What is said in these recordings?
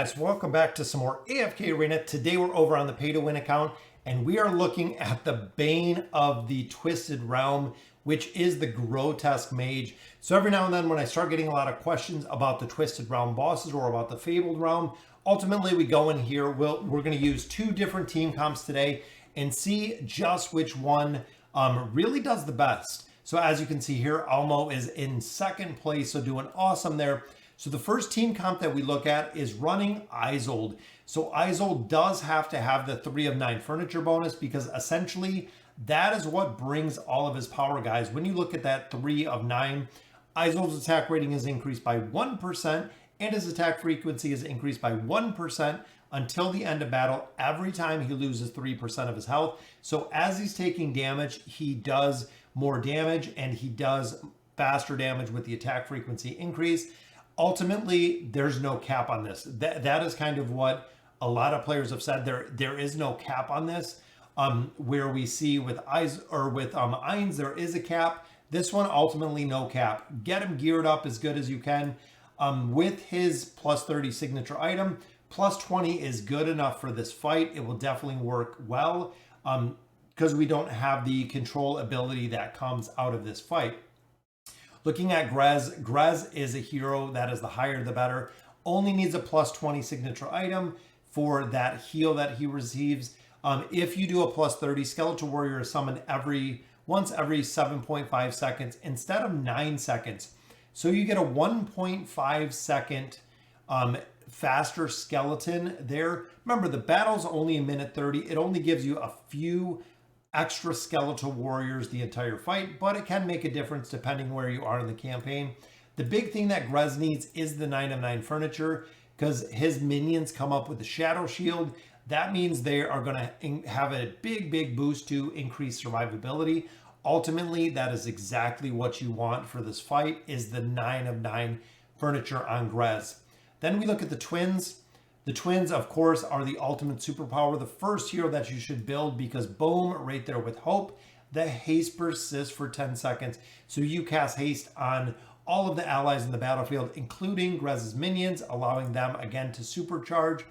guys, welcome back to some more AFK Arena. Today we're over on the pay to win account and we are looking at the bane of the Twisted Realm, which is the Grotesque Mage. So every now and then when I start getting a lot of questions about the Twisted Realm bosses or about the Fabled Realm, ultimately we go in here, we're going to use two different team comps today and see just which one really does the best. So as you can see here, Almo is in second place, so doing awesome there. So the first team comp that we look at is running Isolde. So Isolde does have to have the 3 of 9 furniture bonus because essentially that is what brings all of his power, guys. When you look at that 3 of 9, Isolde's attack rating is increased by 1% and his attack frequency is increased by 1% until the end of battle every time he loses 3% of his health. So as he's taking damage, he does more damage and he does faster damage with the attack frequency increase. Ultimately, there's no cap on this. That is kind of what a lot of players have said. There is no cap on this. Where we see with Ainz, there is a cap. This one, ultimately, no cap. Get him geared up as good as you can. With his plus 30 signature item, plus 20 is good enough for this fight. It will definitely work well because we don't have the control ability that comes out of this fight. Looking at Grez, Grez is a hero that is the higher the better. Only needs a plus 20 signature item for that heal that he receives. If you do a plus 30, Skeletal Warrior is summoned once every 7.5 seconds instead of 9 seconds. So you get a 1.5 second faster skeleton there. Remember, the battle's only a minute 30. It only gives you a few extra Skeletal Warriors the entire fight, but it can make a difference depending where you are in the campaign. The big thing that Grez needs is the 9 of 9 furniture because his minions come up with the Shadow Shield. That means they are going to have a big boost to increase survivability. Ultimately, that is exactly what you want for this fight is the 9 of 9 furniture on Grez. Then we look at the twins. The twins, of course, are the ultimate superpower, the first hero that you should build because boom, right there with Hope, the haste persists for 10 seconds. So you cast haste on all of the allies in the battlefield, including Grez's minions, allowing them again to supercharge.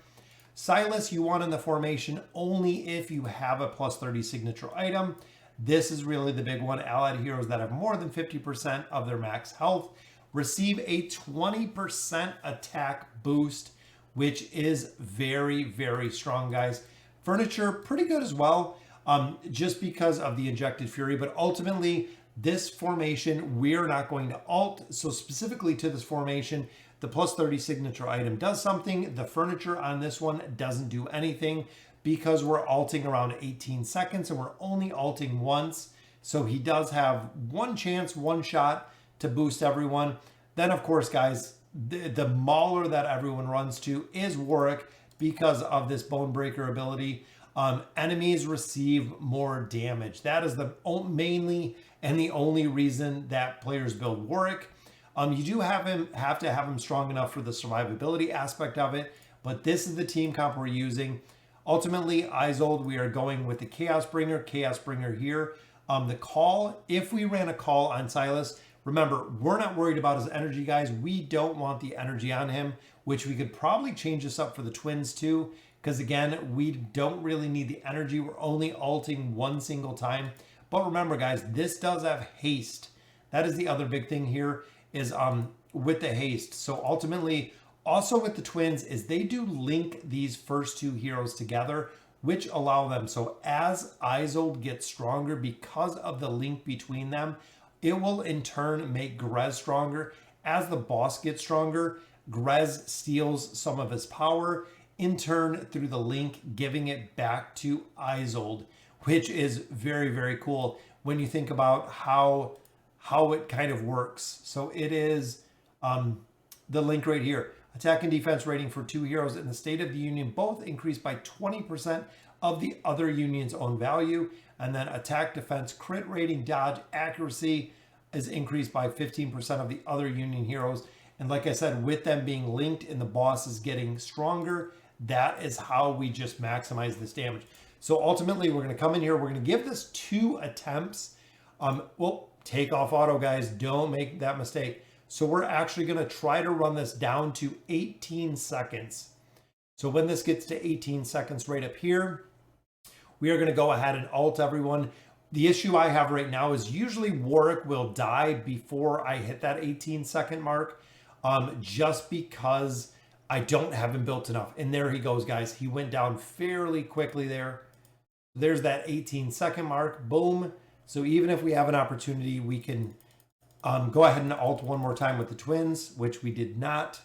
Silas, you want in the formation only if you have a plus 30 signature item. This is really the big one. Allied heroes that have more than 50% of their max health receive a 20% attack boost, which is very strong, guys. Furniture, pretty good as well, just because of the injected fury, but ultimately, this formation, we're not going to ult, so specifically to this formation, the plus 30 signature item does something. The furniture on this one doesn't do anything because we're ulting around 18 seconds and we're only ulting once, so he does have one chance, one shot to boost everyone. Then, of course, guys, the mauler that everyone runs to is Warwick because of this bone breaker ability. Enemies receive more damage. That is the mainly and the only reason that players build Warwick. You do have to have him strong enough for the survivability aspect of it, but this is the team comp we're using. Ultimately, Isolde, we are going with the Chaos Bringer here. The call, if we ran a call on Silas, remember, we're not worried about his energy, guys. We don't want the energy on him, which we could probably change this up for the twins too, because again, we don't really need the energy. We're only ulting one single time. But remember, guys, this does have haste. That is the other big thing here is with the haste. So ultimately, also with the twins is they do link these first two heroes together, which allow them. So as Isolde gets stronger because of the link between them, it will in turn make Grez stronger. As the boss gets stronger, Grez steals some of his power, in turn through the link, giving it back to Isolde, which is very cool when you think about how it kind of works. So it is the link right here. Attack and defense rating for two heroes in the State of the Union both increased by 20% of the other union's own value. And then attack, defense, crit rating, dodge, accuracy is increased by 15% of the other union heroes. And like I said, with them being linked and the boss is getting stronger, that is how we just maximize this damage. So ultimately, we're going to come in here. We're going to give this 2 attempts. Well, take off auto, guys. Don't make that mistake. So we're actually going to try to run this down to 18 seconds. So when this gets to 18 seconds right up here, we are going to go ahead and ult everyone. The issue I have right now is usually Warwick will die before I hit that 18-second mark, just because I don't have him built enough. And there he goes, guys. He went down fairly quickly there. There's that 18-second mark. Boom. So even if we have an opportunity, we can go ahead and ult one more time with the twins, which we did not.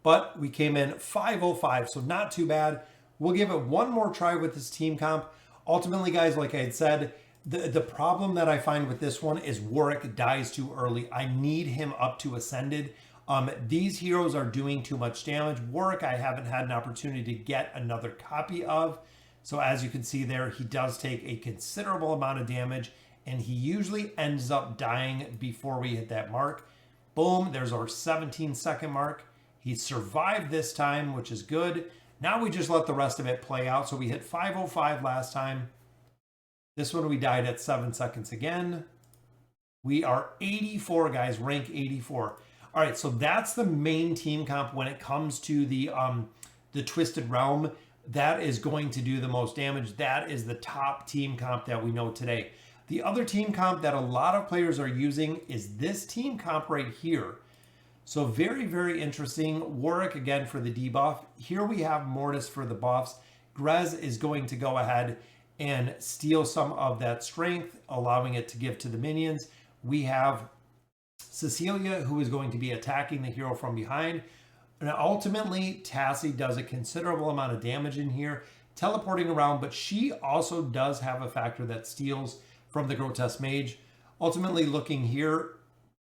But we came in 505, so not too bad. We'll give it one more try with this team comp. Ultimately, guys, like I had said, the problem that I find with this one is Warwick dies too early. I need him up to Ascended. These heroes are doing too much damage. Warwick, I haven't had an opportunity to get another copy of. So as you can see there, he does take a considerable amount of damage, and he usually ends up dying before we hit that mark. Boom, there's our 17-second mark. He survived this time, which is good. Now we just let the rest of it play out. So we hit 505 last time. This one we died at 7 seconds again. We are 84, guys, rank 84. All right, so that's the main team comp when it comes to the Twisted Realm. That is going to do the most damage. That is the top team comp that we know today. The other team comp that a lot of players are using is this team comp right here. So very, very interesting. Warwick again for the debuff. Here we have Mortis for the buffs. Grez is going to go ahead and steal some of that strength, allowing it to give to the minions. We have Cecilia, who is going to be attacking the hero from behind. And ultimately, Tassie does a considerable amount of damage in here, teleporting around, but she also does have a factor that steals from the Grotesque Mage. Ultimately, looking here,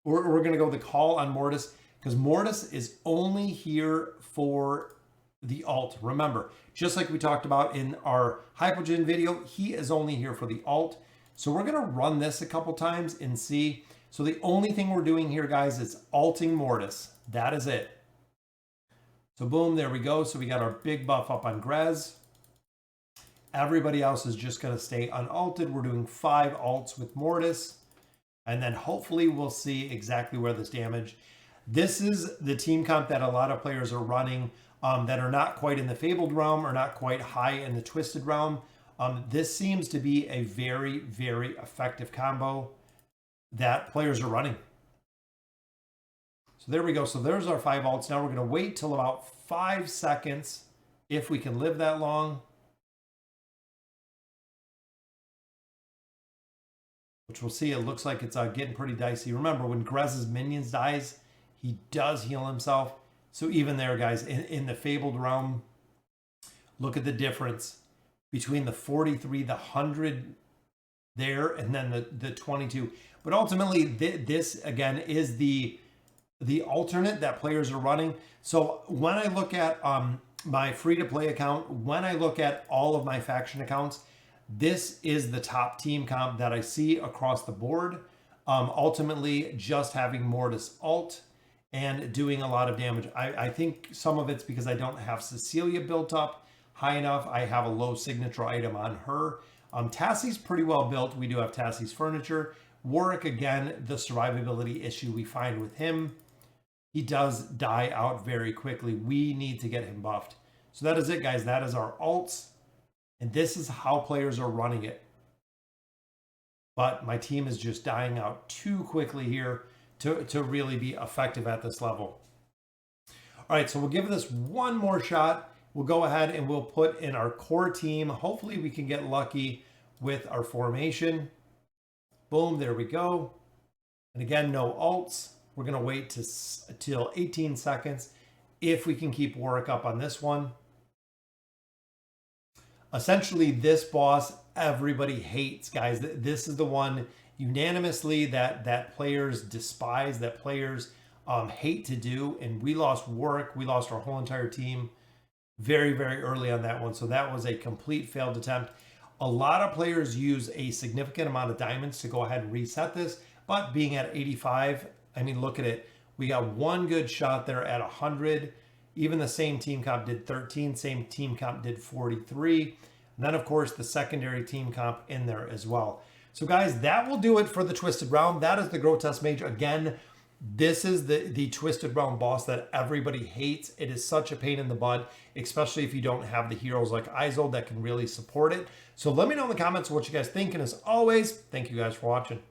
we're going to go the call on Mortis, because Mortis is only here for the ult. Remember, just like we talked about in our Hypogen video, he is only here for the ult. So we're going to run this a couple times and see. So the only thing we're doing here, guys, is ulting Mortis. That is it. So boom, there we go. So we got our big buff up on Grez. Everybody else is just going to stay unalted. We're doing 5 ults with Mortis. And then hopefully we'll see exactly where this damage. This is the team comp that a lot of players are running that are not quite in the Fabled realm or not quite high in the Twisted realm. This seems to be a very, very effective combo that players are running. So there we go. So there's our 5 ults. Now we're going to wait till about 5 seconds if we can live that long. Which we'll see. It looks like it's getting pretty dicey. Remember, when Grez's minions dies, he does heal himself. So even there, guys, in the Fabled realm, look at the difference between the 43, the 100 there, and then the 22. But ultimately, this, again, is the alternate that players are running. So when I look at my free-to-play account, when I look at all of my faction accounts, this is the top team comp that I see across the board. Ultimately, just having Mortis ult and doing a lot of damage. I think some of it's because I don't have Cecilia built up high enough. I have a low signature item on her. Tassie's pretty well built. We do have Tassie's furniture. Warwick, again, the survivability issue we find with him. He does die out very quickly. We need to get him buffed. So that is it, guys. That is our ults. And this is how players are running it. But my team is just dying out too quickly here to really be effective at this level. All right, so we'll give this one more shot. We'll go ahead and we'll put in our core team. Hopefully we can get lucky with our formation. Boom, there we go. And again, no ults. We're going to wait till 18 seconds if we can keep Warwick up on this one. Essentially, this boss, everybody hates, guys. This is the one unanimously that players despise, that players hate to do. And we lost Warwick. We lost our whole entire team very, very early on that one. So that was a complete failed attempt. A lot of players use a significant amount of diamonds to go ahead and reset this. But being at 85, I mean, look at it. We got one good shot there at 100. Even the same team comp did 13. Same team comp did 43. And then, of course, the secondary team comp in there as well. So, guys, that will do it for the Twisted Realm. That is the Grotesque Mage. Again, This is the Twisted Realm boss that everybody hates. It is such a pain in the butt, especially if you don't have the heroes like Isolde that can really support it. So let me know in the comments what you guys think. And as always, thank you guys for watching.